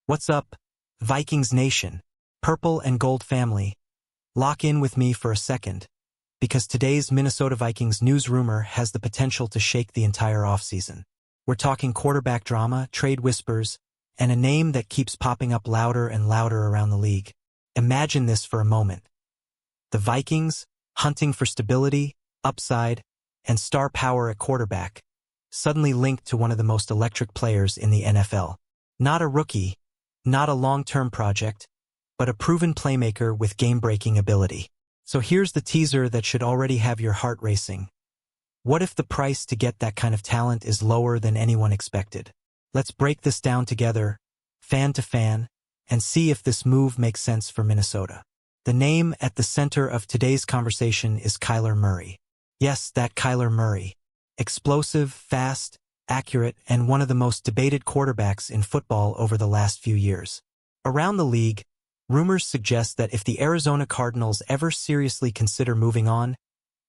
What's up, Vikings Nation, Purple and Gold family? Lock in with me for a second, because today's Minnesota Vikings news rumor has the potential to shake the entire offseason. We're talking quarterback drama, trade whispers, and a name that keeps popping up louder and louder around the league. Imagine this for a moment. The Vikings, hunting for stability, upside, and star power at quarterback, suddenly linked to one of the most electric players in the NFL. Not a rookie, not a long-term project, but a proven playmaker with game-breaking ability. So here's the teaser that should already have your heart racing. What if the price to get that kind of talent is lower than anyone expected? Let's break this down together, fan to fan, and see if this move makes sense for Minnesota. The name at the center of today's conversation is Kyler Murray. Yes, that Kyler Murray. Explosive, fast, accurate, and one of the most debated quarterbacks in football over the last few years. Around the league, rumors suggest that if the Arizona Cardinals ever seriously consider moving on,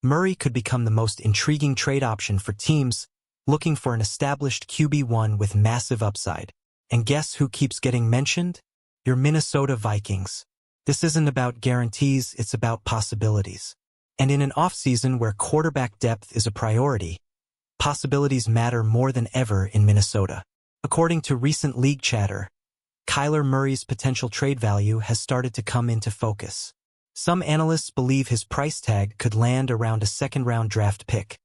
Murray could become the most intriguing trade option for teams looking for an established QB1 with massive upside. And guess who keeps getting mentioned? Your Minnesota Vikings. This isn't about guarantees, it's about possibilities. And in an offseason where quarterback depth is a priority, possibilities matter more than ever in Minnesota. According to recent league chatter, Kyler Murray's potential trade value has started to come into focus. Some analysts believe his price tag could land around a second-round draft pick,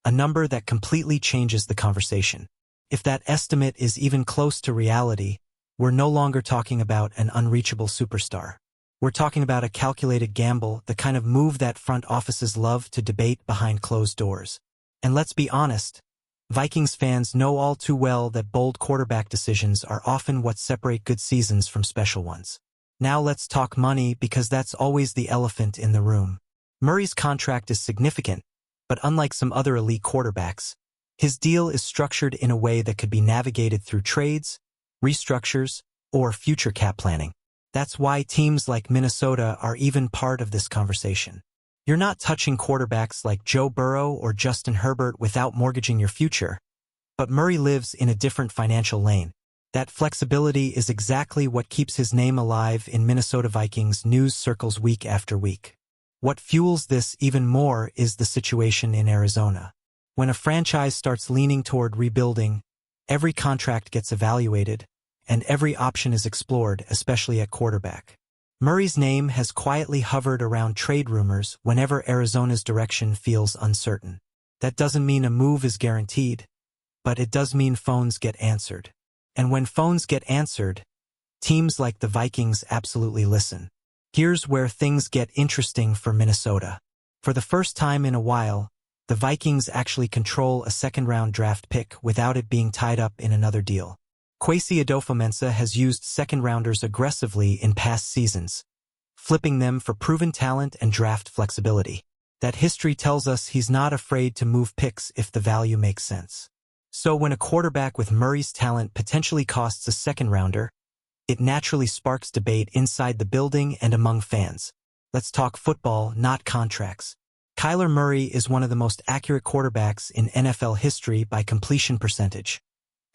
a number that completely changes the conversation. If that estimate is even close to reality, we're no longer talking about an unreachable superstar. We're talking about a calculated gamble, the kind of move that front offices love to debate behind closed doors. And let's be honest, Vikings fans know all too well that bold quarterback decisions are often what separate good seasons from special ones. Now let's talk money, because that's always the elephant in the room. Murray's contract is significant, but unlike some other elite quarterbacks, his deal is structured in a way that could be navigated through trades, restructures, or future cap planning. That's why teams like Minnesota are even part of this conversation. You're not touching quarterbacks like Joe Burrow or Justin Herbert without mortgaging your future. But Murray lives in a different financial lane. That flexibility is exactly what keeps his name alive in Minnesota Vikings news circles week after week. What fuels this even more is the situation in Arizona. When a franchise starts leaning toward rebuilding, every contract gets evaluated, and every option is explored, especially at quarterback. Murray's name has quietly hovered around trade rumors whenever Arizona's direction feels uncertain. That doesn't mean a move is guaranteed, but it does mean phones get answered. And when phones get answered, teams like the Vikings absolutely listen. Here's where things get interesting for Minnesota. For the first time in a while, the Vikings actually control a second-round draft pick without it being tied up in another deal. Kwesi Adofo-Mensah has used second-rounders aggressively in past seasons, flipping them for proven talent and draft flexibility. That history tells us he's not afraid to move picks if the value makes sense. So when a quarterback with Murray's talent potentially costs a second-rounder, it naturally sparks debate inside the building and among fans. Let's talk football, not contracts. Kyler Murray is one of the most accurate quarterbacks in NFL history by completion percentage.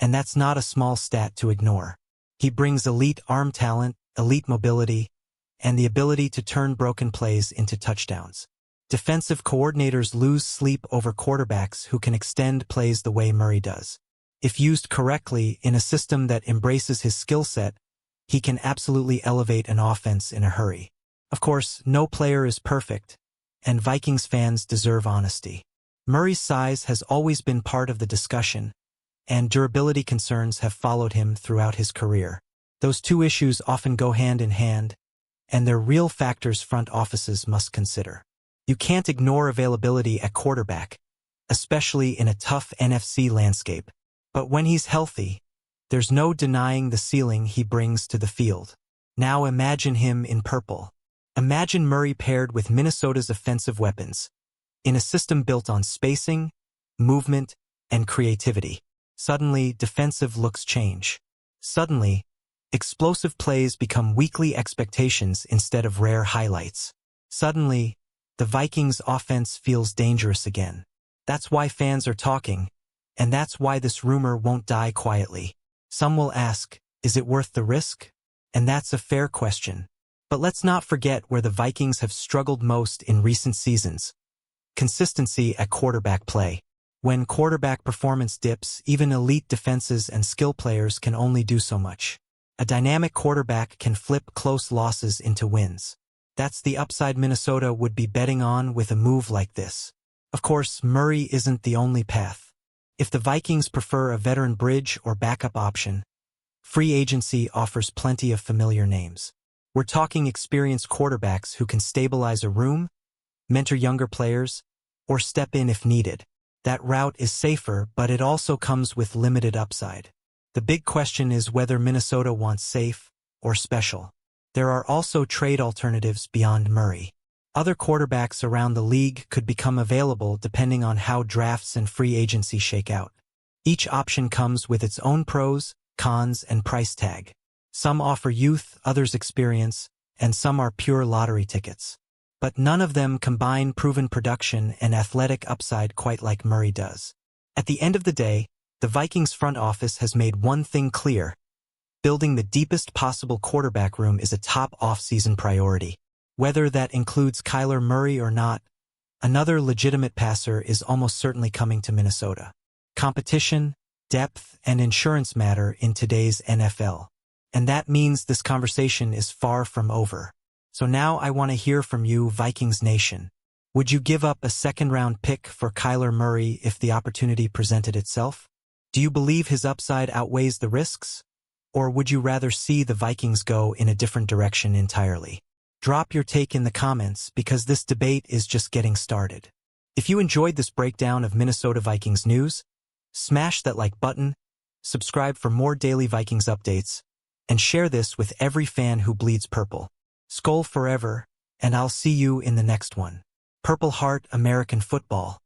And that's not a small stat to ignore. He brings elite arm talent, elite mobility, and the ability to turn broken plays into touchdowns. Defensive coordinators lose sleep over quarterbacks who can extend plays the way Murray does. If used correctly in a system that embraces his skill set, he can absolutely elevate an offense in a hurry. Of course, no player is perfect, and Vikings fans deserve honesty. Murray's size has always been part of the discussion, and durability concerns have followed him throughout his career. Those two issues often go hand in hand, and they're real factors front offices must consider. You can't ignore availability at quarterback, especially in a tough NFC landscape. But when he's healthy, there's no denying the ceiling he brings to the field. Now imagine him in purple. Imagine Murray paired with Minnesota's offensive weapons, in a system built on spacing, movement, and creativity. Suddenly, defensive looks change. Suddenly, explosive plays become weekly expectations instead of rare highlights. Suddenly, the Vikings' offense feels dangerous again. That's why fans are talking, and that's why this rumor won't die quietly. Some will ask, Is it worth the risk? And that's a fair question. But let's not forget where the Vikings have struggled most in recent seasons. Consistency at quarterback play. When quarterback performance dips, even elite defenses and skill players can only do so much. A dynamic quarterback can flip close losses into wins. That's the upside Minnesota would be betting on with a move like this. Of course, Murray isn't the only path. If the Vikings prefer a veteran bridge or backup option, free agency offers plenty of familiar names. We're talking experienced quarterbacks who can stabilize a room, mentor younger players, or step in if needed. That route is safer, but it also comes with limited upside. The big question is whether Minnesota wants safe or special. There are also trade alternatives beyond Murray. Other quarterbacks around the league could become available depending on how drafts and free agency shake out. Each option comes with its own pros, cons, and price tag. Some offer youth, others experience, and some are pure lottery tickets. But none of them combine proven production and athletic upside quite like Murray does. At the end of the day, the Vikings front office has made one thing clear. Building the deepest possible quarterback room is a top off-season priority. Whether that includes Kyler Murray or not, another legitimate passer is almost certainly coming to Minnesota. Competition, depth, and insurance matter in today's NFL. And that means this conversation is far from over. So now I want to hear from you, Vikings Nation. Would you give up a second-round pick for Kyler Murray if the opportunity presented itself? Do you believe his upside outweighs the risks? Or would you rather see the Vikings go in a different direction entirely? Drop your take in the comments because this debate is just getting started. If you enjoyed this breakdown of Minnesota Vikings news, smash that like button, subscribe for more daily Vikings updates, and share this with every fan who bleeds purple. Skol forever, and I'll see you in the next one. Purple Heart American Football.